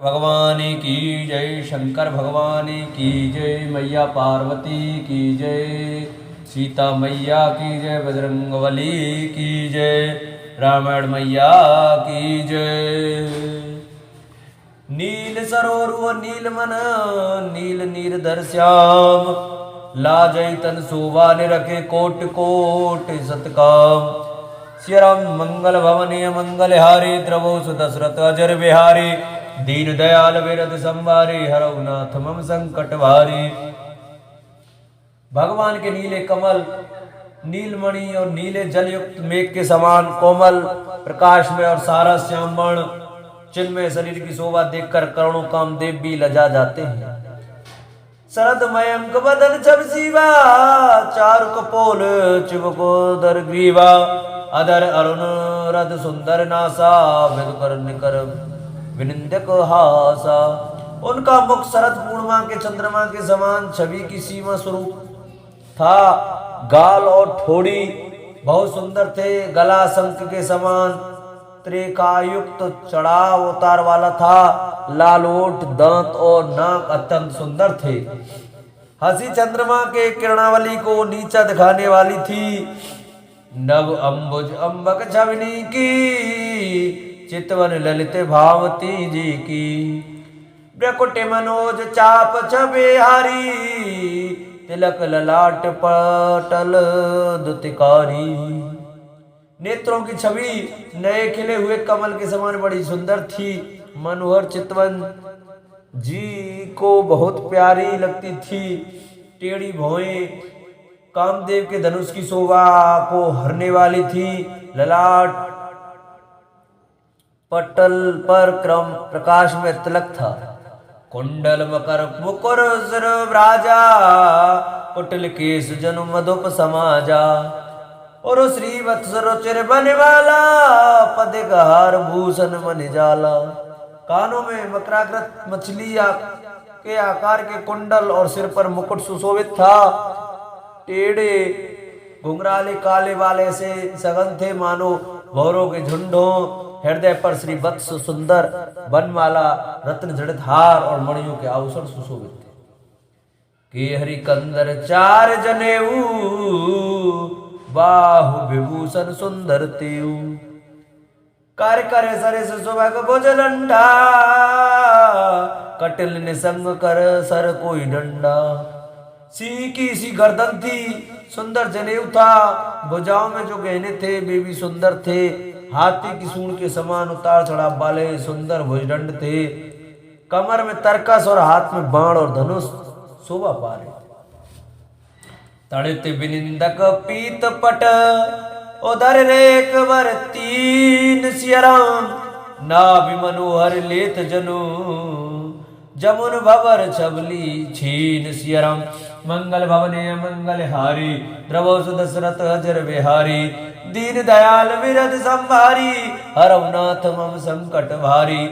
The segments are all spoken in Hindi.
भगवान की जय, शंकर भगवान की जय, मैया पार्वती की जय, सीता मैया की जय, बजरंगबली की जय, रामायण मैया की जय। नील सरोवर नील मन नील नीरधर श्याम, लाजई तन शोभा निरखे कोट कोट सतकाम। श्री राम मंगल भवनीय मंगल हारी, द्रवो सुदशरथ अजर बिहारी, दीन दयाल विरद संवारी, हरऊ नाथ मम संकट भारी। भगवान के नीले कमल, नीलमणि और नीले जल युक्त मेघ के समान कोमल प्रकाश में और सारा श्याम वर्ण चिन्मय शरीर की शोभा देखकर करोड़ों कामदेव भी लजा जाते हैं। शरद मयंक बदन छब शिवा, चारु कपोल चिबकोदर ग्रीवा, अधर अरुण रद सुंदर नासा, विदकर निकर विनिंदक हासा। उनका मुख शरद पूर्णिमा के चंद्रमा के समान छवि की सीमा स्वरूप था। गाल और ठोड़ी बहुत सुंदर थे, गला शंख के समान त्रिकायुक्त चढ़ाव उतार वाला था। लाल ओठ, दांत और नाक अत्यंत सुंदर थे। हंसी चंद्रमा के किरणावली को नीचा दिखाने वाली थी। नव अंबुज अंबक छवनी की, चितवन ललित भावती जी की। ब्रकुट मनोज चाप छबेहारी, तिलक ललाट पटल दुतिकारी। नेत्रों की छवि नए खिले हुए कमल के समान बड़ी सुंदर थी। मनोहर चितवन जी को बहुत प्यारी लगती थी। टेढ़ी भौएं कामदेव के धनुष की शोभा को हरने वाली थी। ललाट पटल पर क्रम प्रकाश में तिलक था। कुंडल मकर मुकुर सुर व्राजा, कुटिल केश जनु मधुप समाजा। और श्री वत्स रुचिर बन वाला, पदिक हार भूषण मन जाला। कानों में मकराकृत मछली के आकार के कुंडल और सिर पर मुकुट सुशोभित था। टेढ़े घुंघराले काले वाले से सघन थे, मानो भौरों के झुंडों। हृदय पर श्री वत्स सुंदर बनमाला, रत्न जड़ित हार और मणियों के आभूषण सुशोभित थे। के हरि कंदर चार जनेऊ, बाहु विभूषण सुंदर तेऊ। कार्य करे सरे सुभग भुजलंडा, कटिल निसंग कर सर कोई डंडा। सिंह की सी गर्दन थी, सुंदर जनेऊ था। भुजाओं में जो गहने थे वे भी सुंदर थे। हाथी की सूंड के समान उतार चढ़ाव वाले सुंदर भुजदंड थे। कमर में तरकस और हाथ में बाण और धनुष शोभा पा रहे। तड़ित विनिंदक पीत पट, उधर रेख वर तीन सियराम। नाभि मनोहर लेत जनु, जमुन भवर छबली छीन सियराम। मंगल भवने मंगल हारी, द्रवो सुदशरथ अजर बिहारी। दीन दयाल विरद संभारी, हरऊ नाथ मम संकट भारी।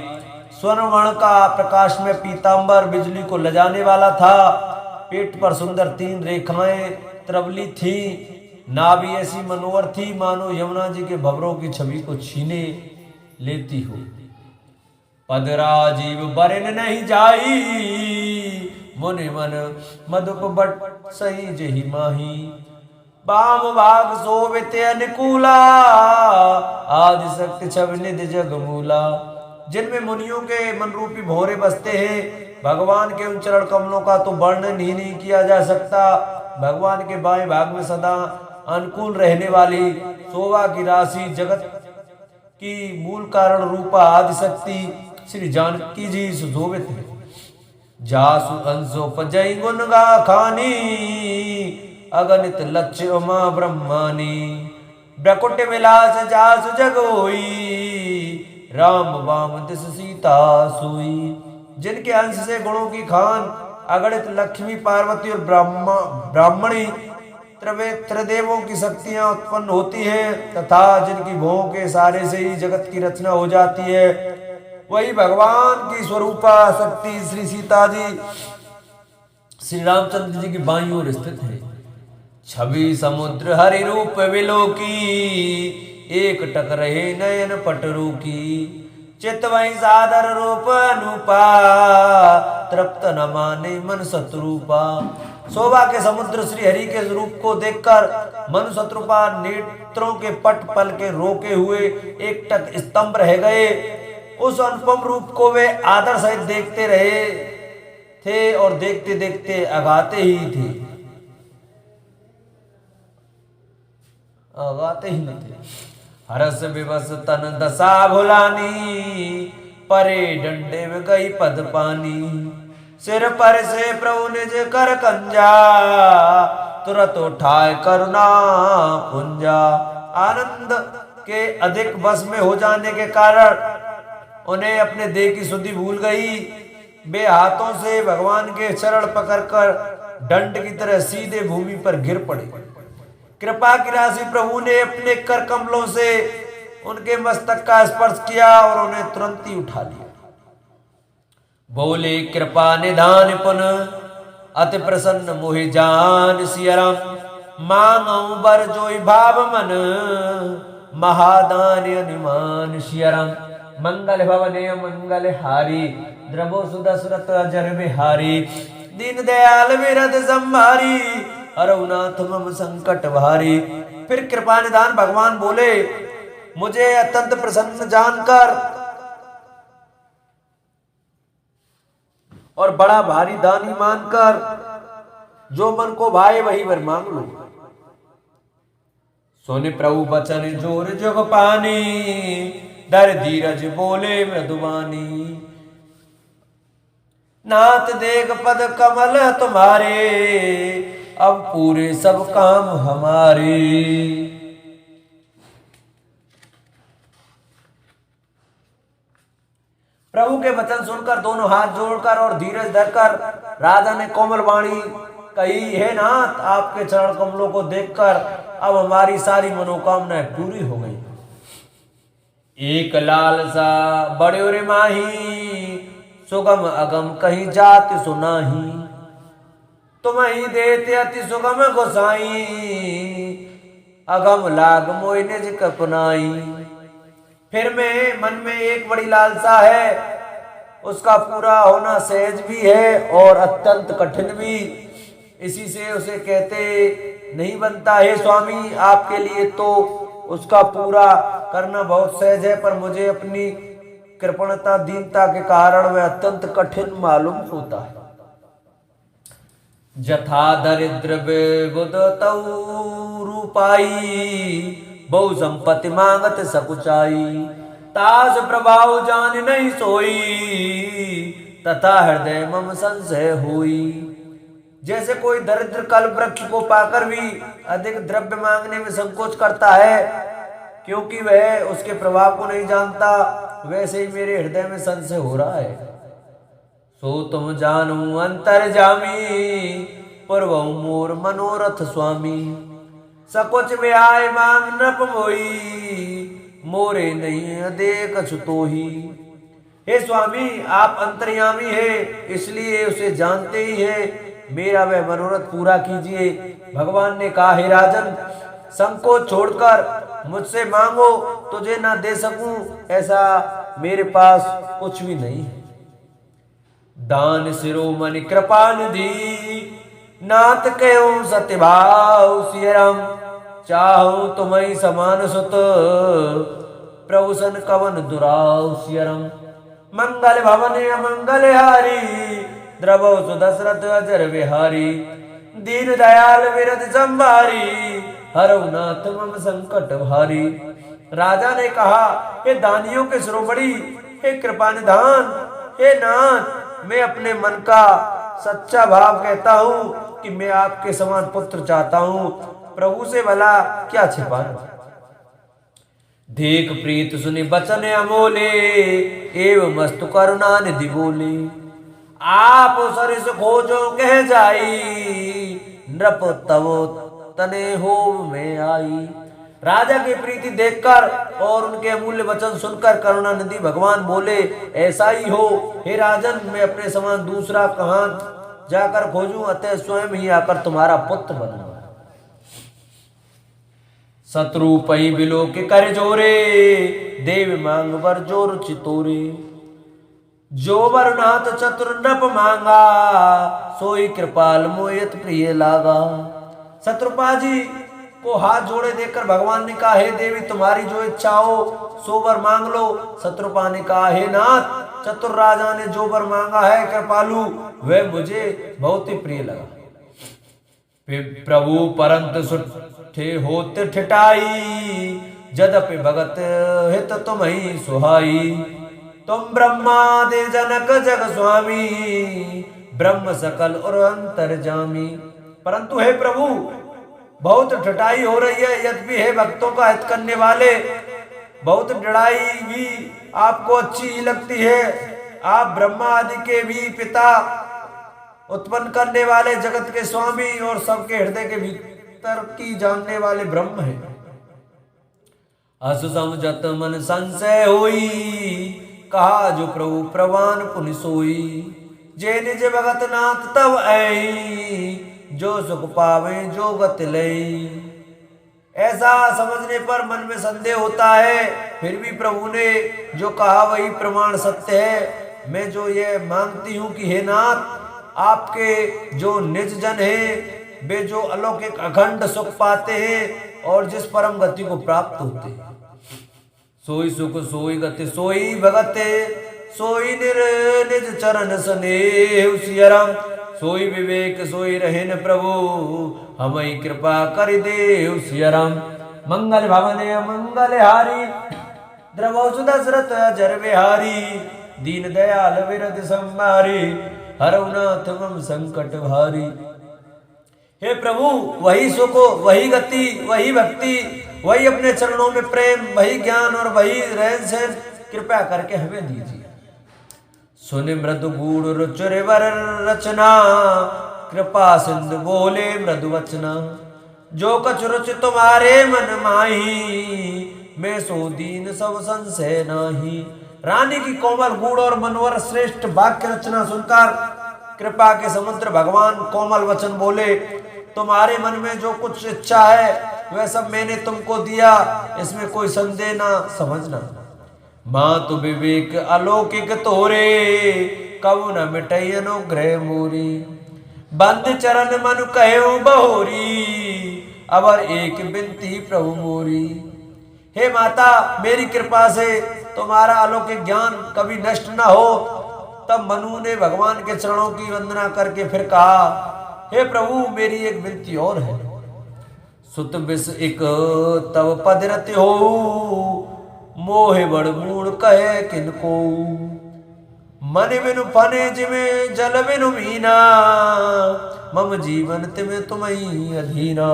स्वर्ण वर्ण का प्रकाश में पीतांबर बिजली को लजाने वाला था। पेट पर सुंदर तीन रेखाएं त्रवली थी। नाभि ऐसी मनोहर थी, मानो यमुना जी के भवरों की छवि को छीने लेती हो। पद राजीव बरन नहीं जाई, मुनि मन मधुप बट सही जही माही। बाम भाग शोभित अनुकूला, आदि शक्ति छवि निधि जगमूला। जिनमें मुनियों के मन रूपी भौरे बसते हैं। भगवान के उन चरण कमलों का तो वर्णन ही नहीं किया जा सकता। भगवान के बाएं भाग में सदा अनुकूल रहने वाली शोभा की राशि, जगत की मूल कारण रूपा आदि शक्ति श्री जानकी जी सुशोभित है। जासु अंशो पजई गुण गा खानी, अगणित लक्ष्य उमा ब्रह्मानी। ब्रकुट विलास जासु जग होई, राम वाम दिस सीता सोई। जिनके अंश से गुणों की खान अगणित लक्ष्मी पार्वती और ब्राह्मणी त्रिदेवों की शक्तियां उत्पन्न होती हैं, तथा जिनकी भों के सारे से ही जगत की रचना हो जाती है, वही भगवान की स्वरूपा शक्ति श्री सीता जी श्री रामचंद्र जी की बाईं ओर स्थित है। छवि समुद्र हरि रूप विलोकी, एक टक रहे नयन पटरू की। चित वही सादर रूप अनुपा, तृप्त न माने मन शत्रुपा। शोभा के समुद्र श्री हरि के रूप को देखकर मन शत्रुपा नेत्रों के पट पल के रोके हुए एक टक स्तंभ रह गए। उस अनुपम रूप को वे आदर सहित देखते रहे थे और देखते देखते अगाते ही थे, अगाते ही न थे। हरस विवश तन दशा भुलानी, परे डंडे में गई पद पानी। सिर पर से प्रभु निज कर कंजा, तुरंत उठाए करुणा पुंजा। आनंद के अधिक बस में हो जाने के कारण उन्हें अपने देह की शुद्धि भूल गई। वे हाथों से भगवान के चरण पकड़कर दंड की तरह सीधे भूमि पर गिर पड़े। कृपा की राशि प्रभु ने अपने कर कमलों से उनके मस्तक का स्पर्श किया और उन्हें तुरंत ही उठा लिया। बोले कृपा निधान पुन, अति प्रसन्न मोहि जान सियराम। मांगऊ बर जोई भाव मन, महादान अनुमान सियराम। मंगल भवने मंगल हारी, द्रवो सुदशरथ अजर बिहारी। दीन दयाल विरद संभारी, अरुनाथ मम संकट भारी। फिर कृपा निधान भगवान बोले, मुझे अत्यंत प्रसन्न जानकर और बड़ा भारी दानी मानकर जो मन को भाए वही वर मांग लो। सोने प्रभु बचन जोर जुग पानी, डर धीरज बोले मृदुबानी। नाथ देख पद कमल तुम्हारे, अब पूरे सब काम हमारे। प्रभु के वचन सुनकर दोनों हाथ जोड़कर और धीरज धरकर राजा ने कोमल वाणी कही, हे नाथ, आपके चरण कमलों को देखकर अब हमारी सारी मनोकामनाएं पूरी हो गई। एक लालसा बड़े रे माही, सुगम अगम कहीं जाति सुनाही। तुम ही देते अति सुगम गोसाई, अगम लाग मोहि निज कपनाई। फिर में मन में एक बड़ी लालसा है, उसका पूरा होना सहज भी है और अत्यंत कठिन भी। इसी से उसे कहते नहीं बनता। हे स्वामी, आपके लिए तो उसका पूरा करना बहुत सहज है, पर मुझे अपनी कृपणता दीनता के कारण वह अत्यंत कठिन मालूम होता है। जथा दरिद्र बेबुद तऊ रूपाई, बहु संपत्ति मांगत सकुचाई। तास प्रभाव जान नहीं सोई, तथा हृदय मम संशय हुई। जैसे कोई दरिद्र कल्प वृक्ष को पाकर भी अधिक द्रव्य मांगने में संकोच करता है, क्योंकि वह उसके प्रभाव को नहीं जानता, वैसे ही मेरे हृदय में संशय हो रहा है। सो तुम जानू अंतर जामी, पूर्व मोर मनोरथ स्वामी। सकुच में आए मांग नप मोई, मोरे नहीं देख छुतो ही। हे स्वामी, आप अंतर्यामी है, इसलिए उसे जानते ही है। मेरा वह मनोरथ पूरा कीजिए। भगवान ने कहा, हे राजन, संकोच छोड़कर मुझसे मांगो, तुझे ना दे सकूं ऐसा मेरे पास कुछ भी नहीं है। दान शिरोमणि कृपा निधि, नाथ कहो सत्यभाव सियराम। चाहूं तुम्हें समान सुत, प्रभु सन कवन दुराव सियराम। मंगल भवन मंगल हारी, द्रवो सुदशरथ अजर बिहारी। दीन दयाल विरद संभारी, हरऊ नाथ मम संकट भारी। राजा ने कहा, हे दानियों के शिरोमणि, हे कृपा निधान, हे नाथ, मैं अपने मन का सच्चा भाव कहता हूँ कि मैं आपके समान पुत्र चाहता हूँ। प्रभु से भला क्या छिपाना। देख प्रीत सुनि बचन अमोले, एवं मस्तु करुणा निधि बोले। आप सरिस खोजो कह जाई, नृप तव तने होम में आई। राजा की प्रीति देखकर और उनके अमूल्य वचन सुनकर करुणा निधि भगवान बोले, ऐसा ही हो हे राजन, मैं अपने समान दूसरा कहां जाकर खोजूं, अतः स्वयं ही आकर तुम्हारा पुत्र बनूंगा। शत्रु पई बिलो के कर जोरे, देव मांग बर जोर चितोरे। जो बर नाथ चतुर नप मांगा, सोई कृपाल मोयत प्रिय लागा। शत्रुपा जी को हाथ जोड़े देखकर भगवान ने कहा, हे देवी तुम्हारी जो इच्छा हो सो वर मांग लो। शत्रुपा ने कहा, हे नाथ चतुर राजा ने जो वर मांगा है कृपालु वह मुझे बहुत ही प्रिय लगा। प्रभु परंत सुठे होत ठिठाई, जदपि भगत हित तुम ही सुहाई। तुम ब्रह्मा दे जनक जग स्वामी, ब्रह्म सकल और अंतर्जामी। परंतु हे प्रभु बहुत ठठाई हो रही है, यद्यपि हे भक्तों का हित करने वाले बहुत लड़ाई भी आपको अच्छी ही लगती है। आप ब्रह्मा आदि के भी पिता, उत्पन्न करने वाले, जगत के स्वामी और सबके हृदय के भीतर की जानने वाले ब्रह्म हैं। असु समझत मन संशय होई, कहा जो प्रभु प्रवान पुनि सोई। जे निज भगत नाथ तब आई, जो सुख पावे जो गति लई। ऐसा समझने पर मन में संदेह होता है, फिर भी प्रभु ने जो कहा वही प्रमाण सत्य है। मैं जो ये मांगती हूँ कि हे नाथ आपके जो निज जन हैं वे जो अलौकिक अखंड सुख पाते हैं और जिस परम गति को प्राप्त होते हैं, सोई सुख सोई गति सोई भगत, सोई निज चरण स्नेह सियरम। सोई विवेक सोई रहेन प्रभु, हमें कृपा कर दे सियरम। मंगल भवन मंगल हारी, द्रवौ सुदशरथ अजर बिहारी। दीन दयाल विरद संहारी, हरौ नाथ मम संकट भारी। हे प्रभु वही सुख वही गति वही भक्ति वही अपने चरणों में प्रेम वही ज्ञान और वही रहन सहन कृपया करके हमें दीजिए। सुनि मृदु गूढ़ रुचि वर रचना, कृपा सिंधु बोले मृदु वचना। जो कछ रुचि तुम्हारे मन माही, मैं सो दीन सब संशय नाही। रानी की कोमल गूढ़ और मनोहर श्रेष्ठ वाक्य रचना सुनकर कृपा के समुद्र भगवान कोमल वचन बोले, तुम्हारे मन में जो कुछ इच्छा है वह सब मैंने तुमको दिया, इसमें कोई संदेह ना समझना। मातु विवेक अलौकिक तोरे, कबु न मिटई अनुग्रह मोरी। बंद चरण मन कहो बहोरी, अबर एक बिनती प्रभु मोरी। हे माता मेरी कृपा से तुम्हारा अलौकिक ज्ञान कभी नष्ट न हो। तब मनु ने भगवान के चरणों की वंदना करके फिर कहा, हे प्रभु मेरी एक विनती और है। सुत बिस एक तब पदरति हो, मोहे बड़ मूड कहे किनको। मन बिनु फने जिमे जल बिनु मीना, मम जीवन तिमे तुम्हें अधीना।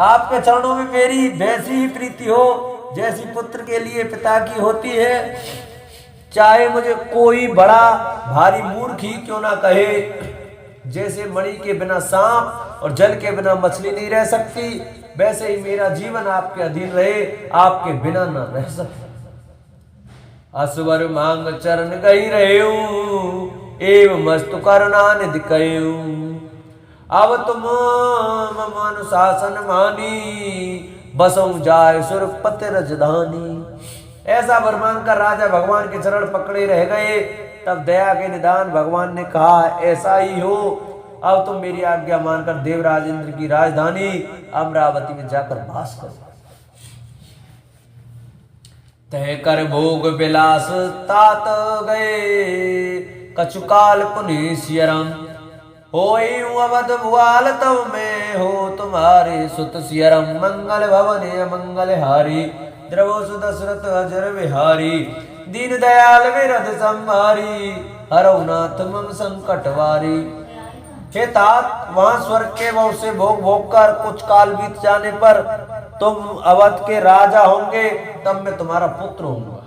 आपके चरणों में मेरी वैसी ही प्रीति हो जैसी पुत्र के लिए पिता की होती है। चाहे मुझे कोई बड़ा भारी मूर्ख ही क्यों ना कहे, जैसे मणि के बिना सांप और जल के बिना मछली नहीं रह सकती, वैसे ही मेरा जीवन आपके अधीन रहे, आपके बिना न रह सके। असवर मांग चरण गई रहूं, एवं मस्तु करुणा निधि कहूं। अब तुम मम अनुशासन मानी, बसों जाय सुरपति रजधानी। ऐसा वर मांगकर राजा भगवान के चरण पकड़े रह गए। तब दया के निदान भगवान ने कहा, ऐसा ही हो, अब तुम मेरी आज्ञा मानकर देवराज इंद्र की राजधानी अमरावती में जाकर वास करो। तय कर भोग विलास तात गए, कछुकाल पुनि सियरम। होई अवध भुआल तब में हो तुम्हारे सुत सियरम। मंगल भवन मंगल हारी, द्रवो सुदशरथ अजर बिहारी। दीन दयाल विरद संहारी, हरौ नाथ मम संकट वारी। हे तात वहां स्वर्ग के वह से भोग भोग कर कुछ काल बीत जाने पर तुम अवध के राजा होंगे, तब मैं तुम्हारा पुत्र होऊंगा।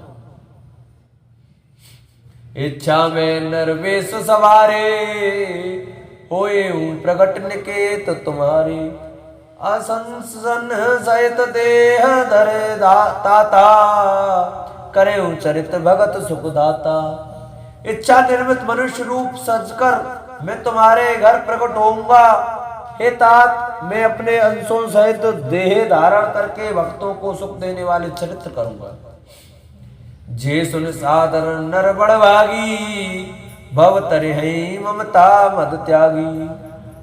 इच्छा में नरवेश सवारे, होए प्रकट निकेत तुम्हारी। असंसन सहित देह धर दाता, करे चरित भगत सुखदाता। इच्छा निर्मित मनुष्य रूप सजकर मैं तुम्हारे घर प्रकट होऊंगा। हे तात, मैं अपने अंशों सहित देह धारण करके भक्तों को सुख देने वाले चरित्र करूंगा। जे सुन सादर नर बड़भागी, भव तरिहै ममता मद त्यागी।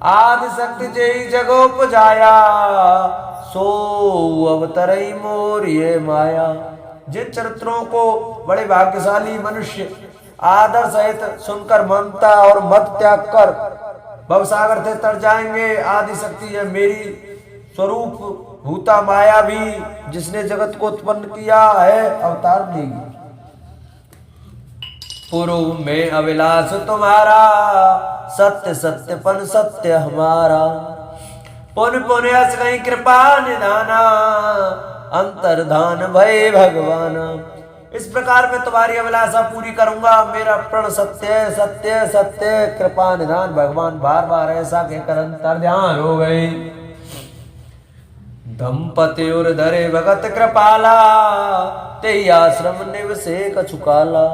आदि शक्ति जय जगोपजाया, सो अवतरई मोर ये माया। जिन चरित्रों को बड़े भाग्यशाली मनुष्य आदर सहित सुनकर ममता और मद त्याग कर भवसागर से तर जाएंगे। आदि शक्ति है मेरी स्वरूप भूता माया भी, जिसने जगत को उत्पन्न किया है, अवतार लेगी। पूर्व में अभिलाष तुम्हारा, सत्य सत्यपन सत्य हमारा। पुन पुन अस गई कृपा निधाना, अंतर्धान भय भगवान। इस प्रकार मैं तुम्हारी अभिलाषा पूरी करूंगा। मेरा प्रण सत्य सत्य सत्य, कृपा निधान भगवान। बार बार ऐसा कहकर अंतर ध्यान हो गए। दंपति उर धरे भगत कृपाला, ते आश्रम निवसे कछुकाला।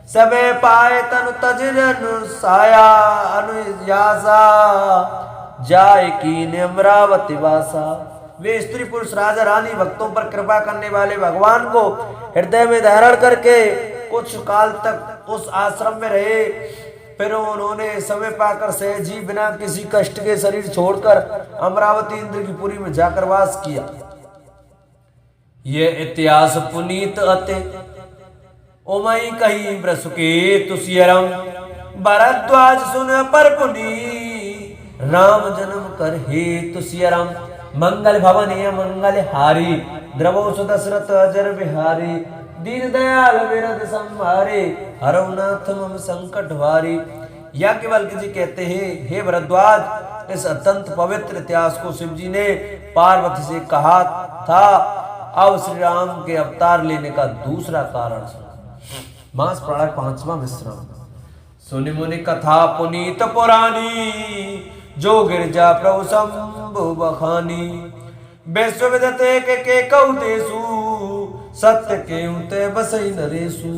सबे पाए तनु तजन साया, अनुयासा जाय कीन अमरावती वासा। वे स्त्री पुरुष राजा रानी भक्तों पर कृपा करने वाले भगवान को हृदय में धारण करके कुछ काल तक उस आश्रम में रहे। फिर उन्होंने समय पाकर सहजी बिना किसी कष्ट के शरीर छोड़कर अमरावती इंद्र की पुरी में जाकर वास किया। ये इतिहास पुनीत अते, ओमई कही ब्रसुके तुसियरम। भरद्वाज सुन पर पुनी, राम जन्म कर हे तुसियरम। मंगल भवन ये मंगल हारी, द्रवो सुदशरथ अजर बिहारी। दीन दयाल विरद संहारे, हरवनाथ मम संकट हारी। याज्ञवल्क्य जी कहते हैं, हे भरद्वाज, इस अत्यंत पवित्र इतिहास को शिव जी ने पार्वती से कहा था। अब श्री राम के अवतार लेने का दूसरा कारण सुना। मास प्राण 5वां विश्राम। सुनि मुनि कथा पुनीत पुरानी, जो गिरजा प्रभु शंभु बखानी। विश्व विदते के कऊ देसु, सत्य के उते बसई नरेसु।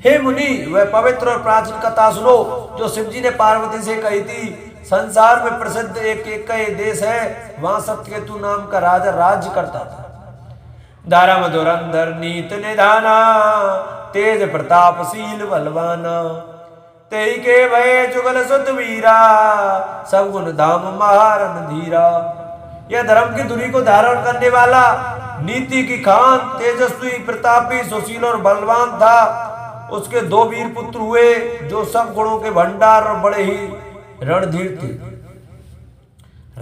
हे मुनि, वह पवित्र और प्राचीन कथा सुनो जो शिव जी ने पार्वती से कही थी। संसार में प्रसिद्ध एक देश है, वहां सत्यकेतु नाम का राजा राज्य करता था। धर्म धुरंधर नीत निधाना, तेज प्रतापशील बलवाना। तेई के भय जुगल सुत वीरा, सब गुण धाम महारन धीरा। यह धर्म की धुरी को धारण करने वाला, नीति की खान, तेजस्वी प्रतापी सुशील और बलवान था। उसके 2 वीर पुत्र हुए जो सब गुणों के भंडार और बड़े ही रणधीर थे।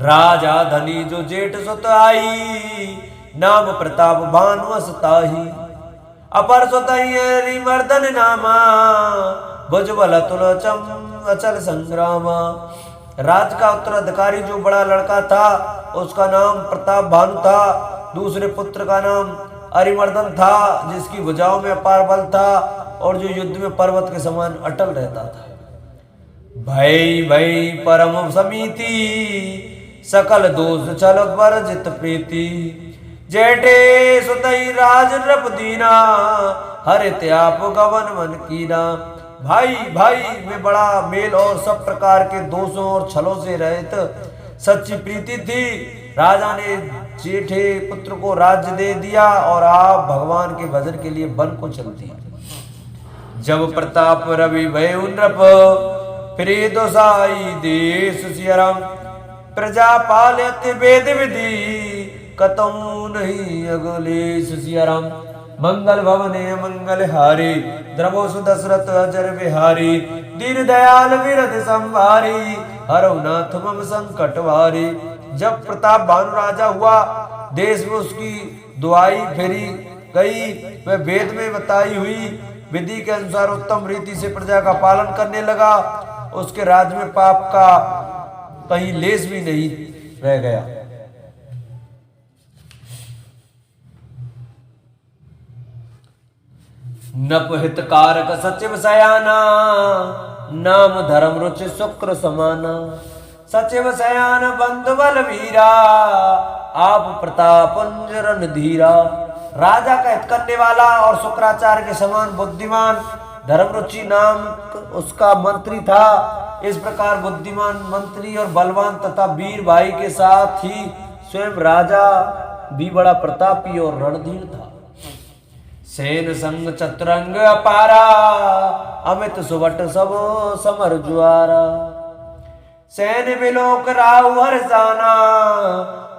राजा धनी जो जेठ सुत आई, नाम प्रताप भानु असताही। अपर सुतई मर्दन नामा, भुजबल अतुल चम अचल संग्रामा। राज का उत्तराधिकारी जो बड़ा लड़का था, उसका नाम प्रताप भानु था। दूसरे पुत्र का नाम अरिमर्दन था, जिसकी भुजाओं में अपार बल था और जो युद्ध में पर्वत के समान अटल रहता था। भय भय परम समीति, सकल दोष छल वर्जित प्रीति। जेठे सुतई राज नृप दीना, हरे त्याप गवन मन कीना। भाई भाई में बड़ा मेल और सब प्रकार के दोषों और छलों से रहित सच्ची प्रीति थी। राजा ने जेठे पुत्र को राज्य दे दिया और आप भगवान के भजन के लिए वन को चल दिया। जब प्रताप रवि भय नृप, फिर दोसाई देश सियरम। प्रजा पालत वेद विधि, कतऊ नहीं अगलेश सियरम। मंगल भवने मंगल हारी, द्रवो सुदशरथ अजर बिहारी। दीन दयाल विरद संभारी, हरवनाथ मम संकट वारी। जब प्रताप भानु राजा हुआ, देश में उसकी दुआई फेरी गई। वह वेद में बताई हुई विधि के अनुसार उत्तम रीति से प्रजा का पालन करने लगा। उसके राज्य में पाप का कहीं लेस भी नहीं रह गया। नप हितकारक सचिव सयाना, नाम धर्म रुचि शुक्र समाना। सचिव सयान बंधु बल वीरा, आप प्रताप अंजरन धीरा। राजा का हित करने वाला और शुक्राचार्य के समान बुद्धिमान, धर्मरुचि नाम उसका मंत्री था। इस प्रकार बुद्धिमान मंत्री और बलवान तथा वीर भाई के साथ ही स्वयं राजा भी बड़ा प्रतापी और रणधीर था। सेन संग चतुरंग अपारा, अमित सुबट सब समर जुआरा। सैन बिलोक राव हरसाना,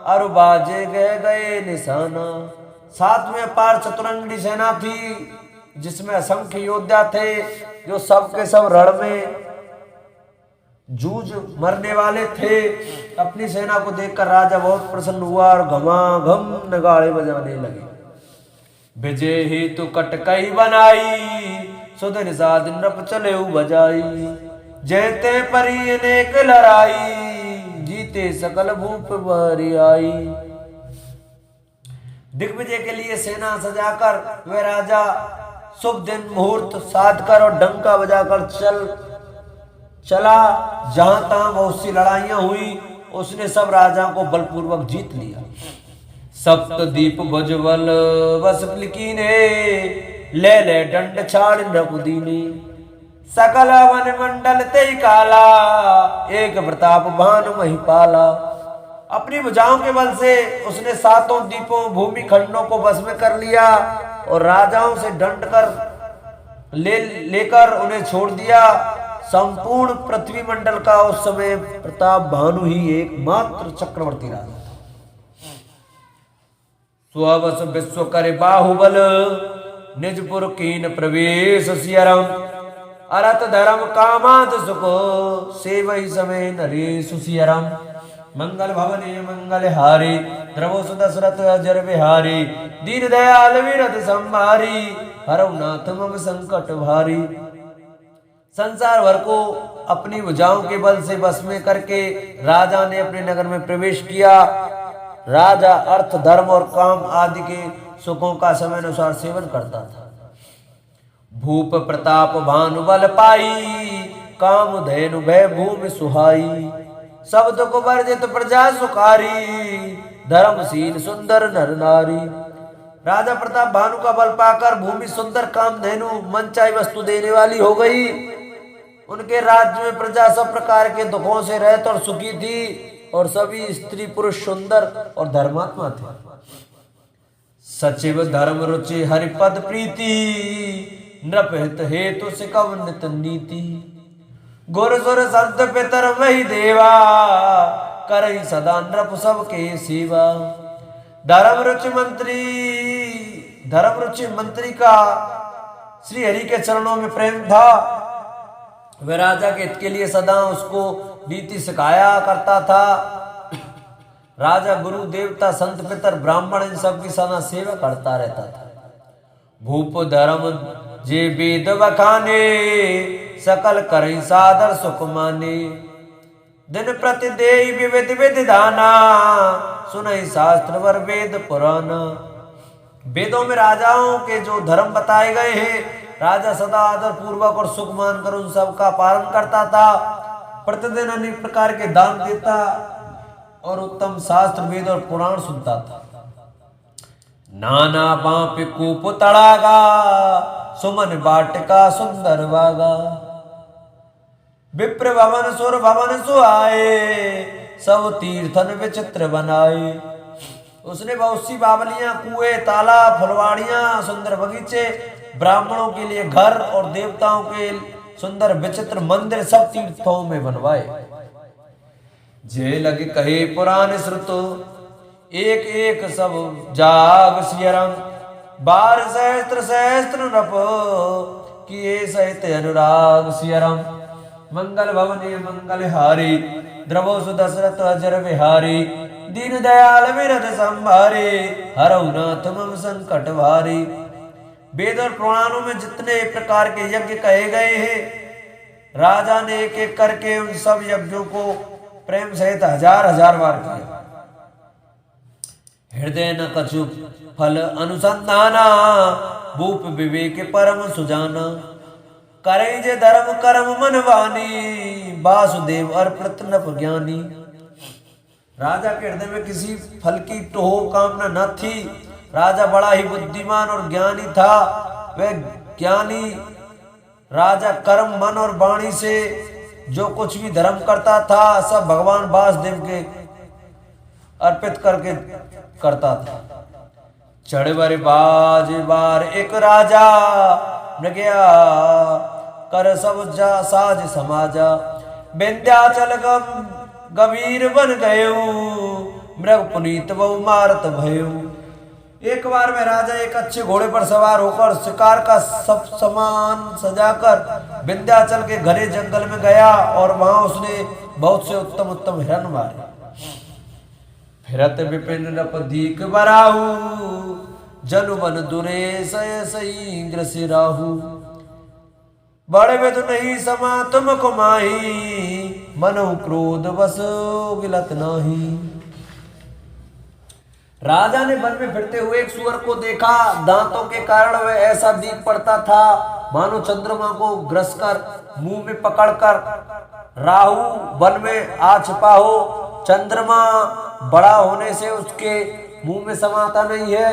अरु बाजे गए निशाना। साथ में अपार चतुरंगी सेना थी, जिसमें असंख्य योद्धा थे, जो सब के सब रण में जूझ मरने वाले थे। अपनी सेना को देखकर राजा बहुत प्रसन्न हुआ और घमाघम नगाड़े बजाने लगे। विजय हेतु कटकई बनाई, सुदिन सादिन नृप चले बजाई। जयते परी अनेक लड़ाई, जीते सकल भूप भरी आई। दिग्विजय के लिए सेना सजाकर वे राजा शुभ दिन मुहूर्त साध कर और डंका बजाकर चला। जहां तहां बहुत सी लड़ाइयां हुई, उसने सब राजाओं को बलपूर्वक जीत लिया। सप्तदीप भुजबल बस कीने, ले दंड छाड़ नृपुदीने। सकल वन मंडल तेई काला, एक प्रताप भानु महिपाला। अपनी भुजाओं के बल से उसने सातों दीपों भूमि खंडों को बस में कर लिया और राजाओं से दंड कर लेकर उन्हें छोड़ दिया। संपूर्ण पृथ्वी मंडल का उस समय प्रताप भानु ही एकमात्र चक्रवर्ती राजा था। स्ववस विश्व करे बाहुबल, निजपुर कीन प्रवेश सियरम। अरत धर्म कामाद सुख, सेवई समय नरेश सियरम। मंगल भवने मंगल हारी, द्रवो सुदशरथ अजर बिहारी। दीन दयाल विरद संभारी, हरौ नाथ मम संकट भारी। संसार भर को अपनी भुजाओं के बल से बस में करके राजा ने अपने नगर में प्रवेश किया। राजा अर्थ धर्म और काम आदि के सुखों का समय अनुसार सेवन करता था। भूप प्रताप भानु बल पाई, काम धैनु भय भूमि सुहाई। सब दुख वर्जित प्रजा सुखारी, धर्मशील सुंदर नर नारी। राजा प्रताप भानु का बल पाकर भूमि सुंदर काम धैनु मनचाही वस्तु देने वाली हो गई। उनके राज्य में प्रजा सब प्रकार के दुखों से रहित और सुखी थी और सभी स्त्री पुरुष सुंदर और धर्मात्मा थे। सचिव धर्म रुचि हरिपद प्रीति, नृप हित हेतु सिकव नित नीति। गुर सुर संत पितर वही देवा, करई सदा नृप सबके सेवा। धर्म रुचि मंत्री का श्री हरि के चरणों में प्रेम था। वह राजा के हित के लिए सदा उसको नीति सिखाया करता था। राजा गुरु देवता संत पितर ब्राह्मण इन सब की सदा सेवा करता रहता था। भूप धर्म जे वेद बखाने, सकल करई सादर सुख माने। दिन प्रति देई विविध विधाना, सुनई शास्त्र वर वेद पुराना। वेदों में राजाओं के जो धर्म बताए गए हैं, राजा सदा आदर पूर्वक और सुख मानकर उन सब का पालन करता था। प्रतिदिन अनेक प्रकार के दान देता और उत्तम शास्त्र वेद और पुराण सुनता था। नाना बाप कूप तड़ागा, सुमन बाटिका सुंदर बागा। विप्र भवन सुर भवन सुहाए, सब तीर्थन विचित्र बनाए। उसने बहुत सी बावलियां, कुएं, तालाब, फुलवाड़ियां, सुंदर बगीचे, ब्राह्मणों के लिए घर और देवताओं के सुंदर विचित्र मंदिर सब तीर्थों में बनवाए। जे लगे कहे पुराण श्रुतो, एक एक सब जाग सियरम। बार सहस्त्र सहस्त्र नृप, किए सहित अनुराग सियरम। मंगल भवने मंगल हारी, द्रवो सुदशरथ अजर बिहारी। दीन दयाल विरद संभारे, हरौ नाथ मम संकट भारी। वेद और पुराणों में जितने प्रकार के यज्ञ कहे गए हैं, राजा ने एक एक करके उन सब यज्ञों को प्रेम सहित हजार हजार बार किया। हृदय न कछु फल अनुसंधाना, भूप विवेक परम सुजाना। करे जे धर्म कर्म मनवानी, वासुदेव अर्पित नृप ज्ञानी। राजा के हृदय में किसी फल की टोह कामना न थी। राजा बड़ा ही बुद्धिमान और ज्ञानी था। वह ज्ञानी राजा कर्म मन और वाणी से जो कुछ भी धर्म करता था सब भगवान वासुदेव के अर्पित करके करता था। चढ़ बर बाज बार एक राजा मृगया कर सब जा साज समाजा विंध्याचल गंभीर बन गयो मृग पुनीत बहु मारत भयो। एक बार में राजा एक अच्छे घोड़े पर सवार होकर शिकार का सब सामान सजाकर विंध्याचल के घने जंगल में गया और वहां उसने बहुत से उत्तम उत्तम हिरण मारे। फिरत विपिन नप दीक बराहु जनु बन दुरे सय सही ग्रसे राहु। बड़े विदु नहीं समा तुम कुमाही मनु क्रोध बस गिलत नाही। राजा ने वन में फिरते हुए एक सुअर को देखा। दांतों के कारण वह ऐसा दीप पड़ता था मानो चंद्रमा को ग्रस कर मुंह में पकड़कर राहु वन में आ छिपा हो। चंद्रमा बड़ा होने से उसके मुंह में समाता नहीं है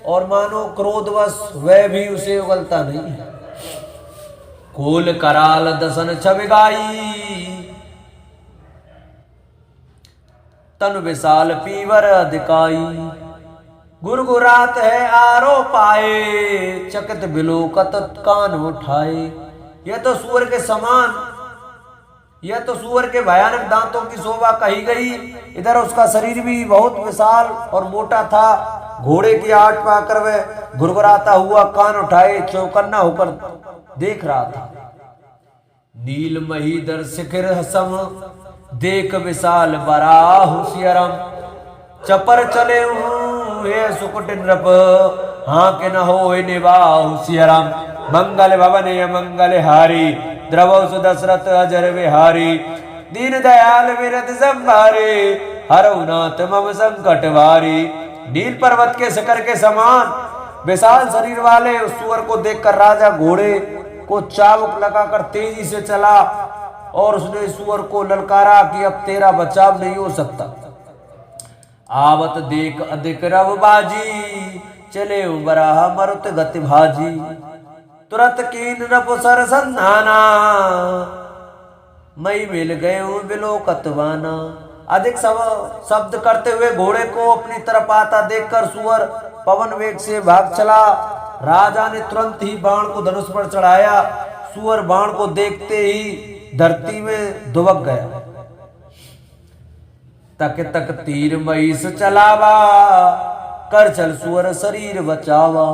और मानो क्रोधवश वह भी उसे उगलता नहीं है। कोल कराल दसन छबिगाई तन विशाल पीवर दिकाई। गुरगुरात है आरो पाए चकित बिलोकत कान उठाए। यह तो सुअर के समान, यह तो सुअर के भयानक दांतों की शोभा कही गई। इधर उसका शरीर भी बहुत विशाल और मोटा था। घोड़े की आट पाकर वह गुरगुराता हुआ कान उठाए चौकन्ना होकर देख रहा था। नील महीधर शिखर सम देख विशाल बराहु सियरम। चपर चले हे सुकुट नृप हाँ के न हो निवाहु सियरम। मंगल भवन मंगल हारी द्रवौ सुदशरथ अजर विहारी। दीन दयाल विरत संभारे हरौ नाथ मम संकट वारी। नील पर्वत के शिखर के समान विशाल शरीर वाले उस सुअर को देखकर राजा घोड़े को चाबुक लगाकर तेजी से चला और उसने सुअर को ललकारा कि अब तेरा बचाव नहीं हो सकता। आवत देख अधिक रव बाजी चले बराह मरुत गति भाजी। तुरंत कीन नप सर संधाना मई मिल गए बिलोकतवाना। अधिक शब्द करते हुए घोड़े को अपनी तरफ आता देखकर सुअर पवन वेग से भाग चला। राजा ने तुरंत ही बाण को धनुष पर चढ़ाया। सुअर बाण को देखते ही धरती में दुबक गया। तक तक तीर महीस चलावा कर चल सुअर शरीर बचावा।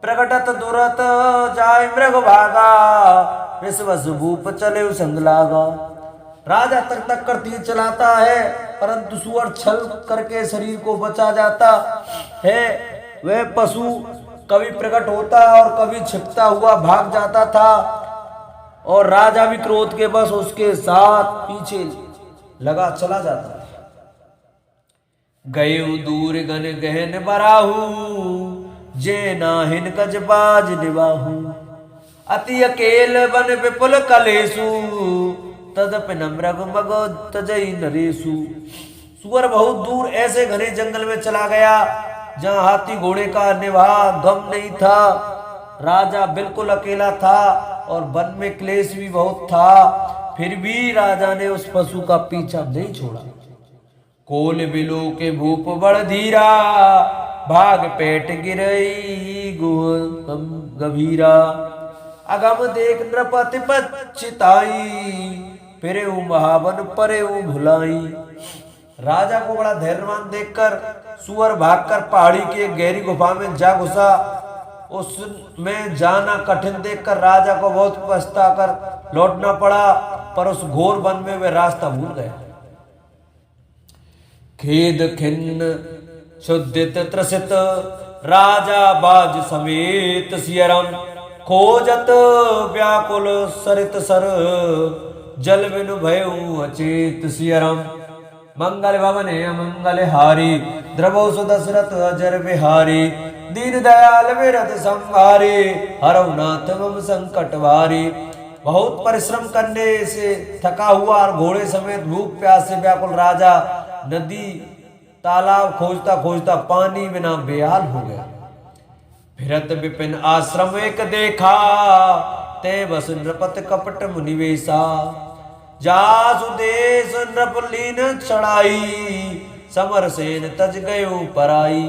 प्रकटत दुरत जाय मृग भागा विश्वस भूप चले संग लागा। राजा तक तक कर तीर चलाता है परंतु सुअर छल करके शरीर को बचा जाता है। वह पशु कभी प्रकट होता और कभी छिपता हुआ भाग जाता था और राजा भी क्रोध के बस उसके साथ पीछे लगा चला जाता। गए दूर गन गहन बराहू जे नाहिन कजबाज निवाहू। अति अकेल बन विपुल कलेसु तदप नमृग मग तजई नरेसु। सुअर बहुत दूर ऐसे घने जंगल में चला गया जहां हाथी घोड़े का निवाह गम नहीं था। राजा बिल्कुल अकेला था और वन में क्लेश भी बहुत था। फिर भी राजा ने उस पशु का पीछा नहीं छोड़ा। कोल बिलो के भूप बड़ धीरा भाग पेट गिरई गुह गभीरा। अगम देख नृपति पछताई फिरे महावन परे भुलाई। राजा को बड़ा धैर्यवान देखकर सुअर भागकर पहाड़ी की एक गहरी गुफा में जा घुसा। उसमें जाना कठिन देखकर राजा को बहुत पछताकर लौटना पड़ा पर उस घोर वन में वे रास्ता भूल गए। खेद खिन्न शुद्धित त्रसित राजा बाज समेत सियरम। खोजत व्याकुल सरित सर जल बिनु भयउ अचेत सियरम। मंगल भवन मंगल हारी द्रवौ सुदशरथ अजर बिहारी। दीन दयाल विरत संहारे हरौ नाथ मम संकट वारी। बहुत परिश्रम करने से थका हुआ और घोड़े समेत भूख प्यास से व्याकुल राजा नदी तालाब खोजता खोजता पानी बिना बेहाल हो गया। फिरत विपिन आश्रम एक देखा ते बस नृपत कपट मुनिवेशा। जासु देश नृपलीन चढ़ाई, समर सेन तज गयो पराई।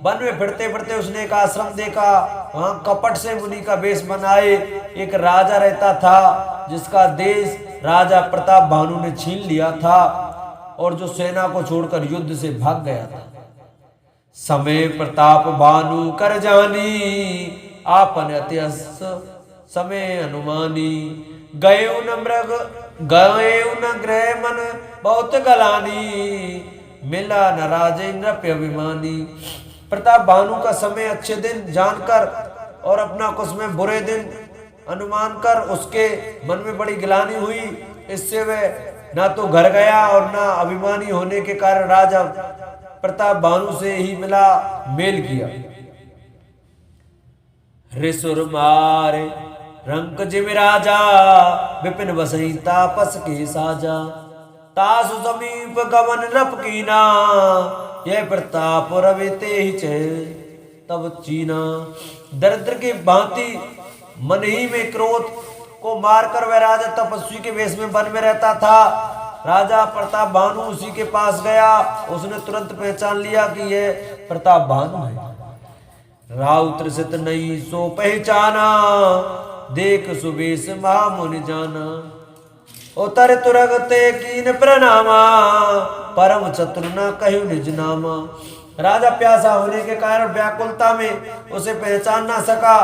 वन में फिरते फिरते उसने एक आश्रम देखा, वहां कपट से मुनि का वेश बनाए एक राजा रहता था, जिसका देश राजा प्रताप भानु ने छीन लिया था और जो सेना को छोड़कर युद्ध से भाग गया था। समय प्रताप भानु कर जानी, आपन अत्यस समय अनुमानी। गयो न मृग गयो न ग्रह मन बहुत गलानी, मिला न राजे नृप अभिमानी। प्रताप भानु का समय अच्छे दिन जानकर और अपना कुछ में बुरे दिन अनुमान कर उसके मन में बड़ी गिलानी हुई। इससे वह ना तो घर गया और ना अभिमानी होने के कारण राजा प्रताप भानु से ही मिला मेल किया। ऋसुर मारे रंक जिम राजा, विपिन बसई तापस के साजा। तासु समीप गमन रप कीना, यह प्रताप रवि ते ही तब चीना। दरिद्र की भांति मन ही में क्रोध को मारकर वह राजा तपस्वी के वेश में वन में रहता था। राजा प्रताप भानु उसी के पास गया, उसने तुरंत पहचान लिया कि यह प्रताप भानु है। राउत त्रिसित नहीं सो पहचाना, देख सुबेश महामुनि जाना। उतर तुरगते कीन प्रणामा, परम चतुर न कहु निज नामा। राजा प्यासा होने के कारण व्याकुलता में उसे पहचान ना सका।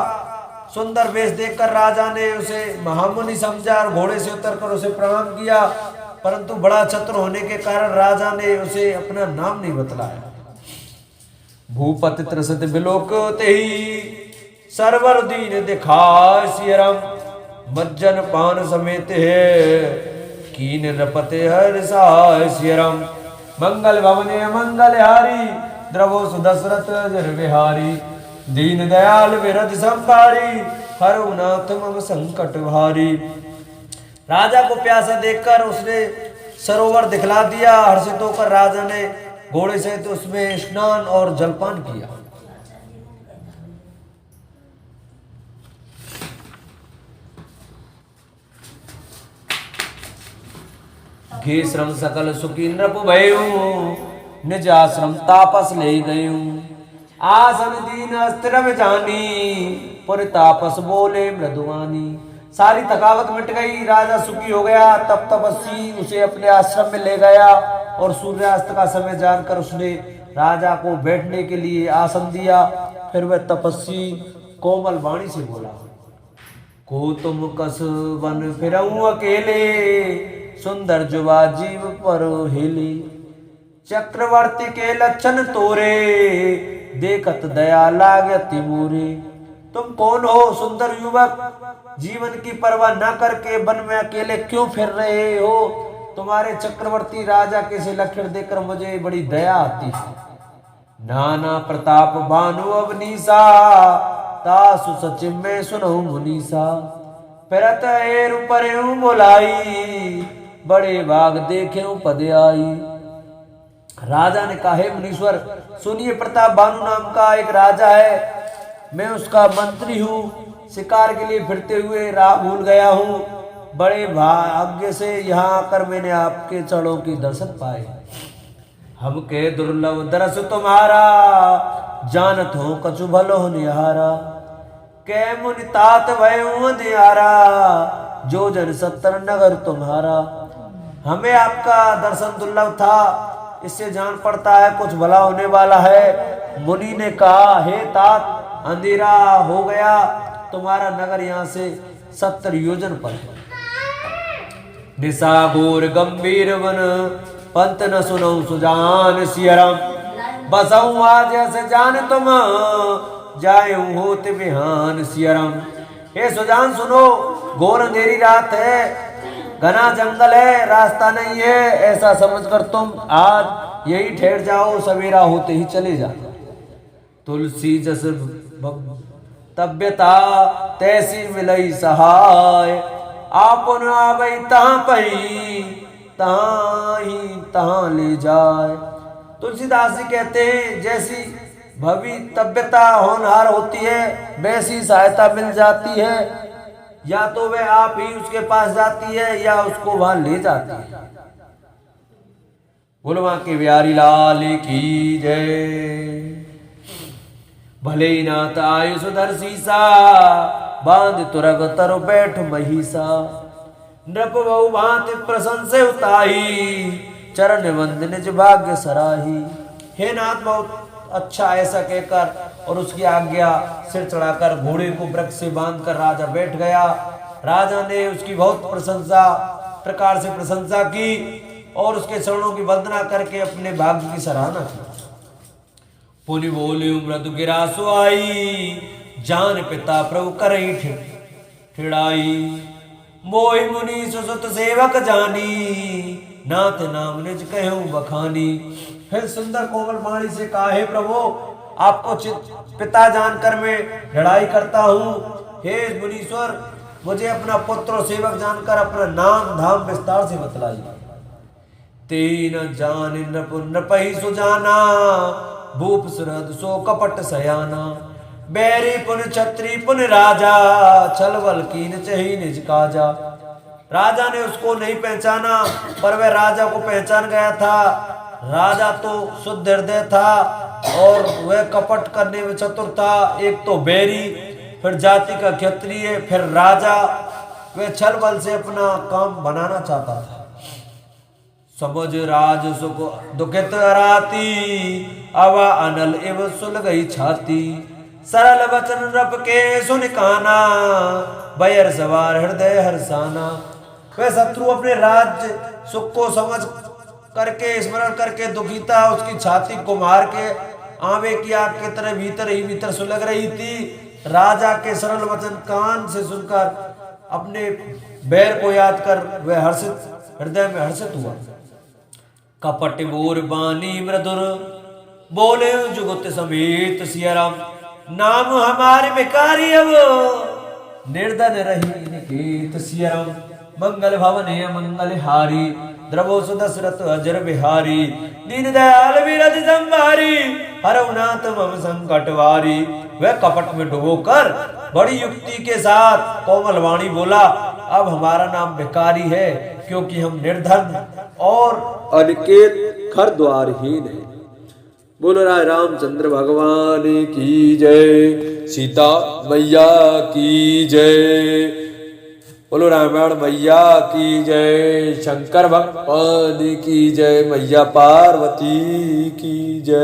सुंदर वेश देखकर राजा ने उसे महामुनि समझा और घोड़े से उतरकर उसे प्रणाम किया, परंतु बड़ा चतुर होने के कारण राजा ने उसे अपना नाम नहीं बतलाया। भूपति त्रसित बिलोक तेहि, सरवर दीन दिखाय सियरम। मज्जन पान समेत है, कीन नृपते हर्षाय सियरम। मंगल भवने मंगल हारी, द्रवो सुदशरथ जन विहारी। दीन दयाल विरध संभारी, हरुनाथ मम संकट भारी। राजा को प्यासा देखकर उसने सरोवर दिखला दिया। हर्षित होकर राजा ने घोड़े से तो उसमें स्नान और जलपान किया। घे श्रम सकल सुखी नृप भयऊ, निज आश्रम तापस ले गयू। आसन दीन अस्त्र जानी, पुर तापस बोले मृदुवानी। सारी थकावट मिट गई, राजा सुखी हो गया। तब तपस्वी उसे अपने आश्रम में ले गया और सूर्यास्त का समय जानकर उसने राजा को बैठने के लिए आसन दिया। फिर वह तपस्वी कोमल वाणी से बोला, को तुम कस वन फिरऊं अकेले, सुंदर जुवा जीव पर हेले। चक्रवर्ती के लक्षण तोरे, देखत दया लागति मोरे। तुम कौन हो सुंदर युवक, जीवन की परवाह न करके वन में अकेले क्यों फिर रहे हो? तुम्हारे चक्रवर्ती राजा के से लक्षण देखकर मुझे बड़ी दया आती है। नाना प्रताप भानु अवनीसा, तासु सचिव में सुनहु मुनीसा। फिरत एर परेऊ बोलाई, बड़े बाग देखे पद आई। राजा ने कहा, हे मुनीश्वर सुनिए, प्रताप भानु नाम का एक राजा है, मैं उसका मंत्री हूँ। शिकार के लिए फिरते हुए राह भूल गया हूँ। बड़े भाग्य से यहाँ आकर मैंने आपके चरणों की दर्शन पाए। हम के दुर्लभ दरस तुम्हारा, जानत हो कछु भलो निहारा। कै मुनि तात भयऊ निहारा, जो जन सत्तर नगर तुम्हारा। हमें आपका दर्शन दुर्लभ था, इससे जान पड़ता है कुछ भला होने वाला है। मुनि ने कहा, हे तात, अंधेरा हो गया, तुम्हारा नगर यहाँ से 70 योजन पर है। निशा घोर गंभीर वन, पंत न सुनो सुजान सियरम। बसऊ आज ऐसे जान तुम, जायू होते बिहान सियरम। हे सुजान सुनो, घोर अंधेरी रात है, घना जंगल है, रास्ता नहीं है, ऐसा समझकर तुम आज यही ठहर जाओ, सवेरा होते ही चले जाओ। तुलसी जस तब्यता, तैसी मिलई सहाय। आपन आबई तहाँ पही, तहाँ ही तहाँ ले जाए। तुलसीदास जी कहते हैं, जैसी भवितव्यता होनहार होती है, वैसी सहायता मिल जाती है। या तो वह आप ही उसके पास जाती है या उसको वहां ले जाती है। बोलो वहां के बिहारी लाल की जय। भले ही नाथ आयु सुधर सीसा, बांध तुरग तरु बैठ महिषा। नृप बहु भांति प्रशंसे उताही, चरण वंद निज भाग्य सराही। हे नाथ बहुत अच्छा, ऐसा कहकर और उसकी आज्ञा सिर चढ़ाकर घोड़े को वृक्ष से बांधकर राजा बैठ गया। राजा ने उसकी बहुत प्रकार से प्रशंसा की और उसके चरणों की वंदना करके अपने भाग्य की सराहना की। पुनि बोले मृदु गिरा सुआई, जान पिता प्रभु करई ठिड़ाई। मोहि मुनि सुसुत सेवक जानी, नाथ नाम निज कहूं बखानी। फिर सुंदर कोमल वाणी से कहा, हे प्रभु आपको पिता जानकर मैं लड़ाई करता हूँ। हे मुनीश्वर मुझे अपना पुत्र और सेवक जानकर अपना नाम धाम विस्तार से बतलाइए। तेन जान नृपहि सुजाना, भूप सुरद सो कपट सयाना। बैरी पुन छत्री पुन राजा, छलबल कीन चही निज काजा। राजा ने उसको नहीं पहचाना पर वह राजा को पहचान गया था। राजा तो शुद्ध हृदय था और वह कपट करने में चतुर था। एक तो बैरी, फिर जाति का क्षत्रिय, फिर राजा। वह छल बल से अपना काम बनाना चाहता था। समझ राज सुख दुखित राती, अवा अनल एवं सुल गई छाती। सरल वचन रब के सुन काना, बैर सवार हृदय हर्षाना। वह शत्रु अपने राज्य सुख को समझ करके स्मरण करके दुखी था। उसकी छाती को मार के आवे की आग की तरह भीतर ही भीतर सुलग रही थी। राजा के सरल वचन कान से सुनकर अपने बैर को याद कर वह हर्षित हृदय में हर्षित हुआ। कपट बोर बानी मृदुर, बोले जुगुत समेत सियाराम। नाम हमारे भिखारी अब, निर्धन रही निकेत सियाराम। मंगल भवन मंगल हारी, द्रवो सुदशरथ अजर बिहारी। दीन दयाल विरज संभारी, हरउनाथ मम संकट वारी। वह कपट में डुबोकर बड़ी युक्ति के साथ कोमल वाणी बोला, अब हमारा नाम भिखारी है क्योंकि हम निर्धन और अनिकेत घर द्वारहीन है। बोलो राय रामचंद्र भगवान की जय, सीता मैया की जय। बोलो रामायण मैया की जय, शंकर भगवान की जय, मैया पार्वती की जय।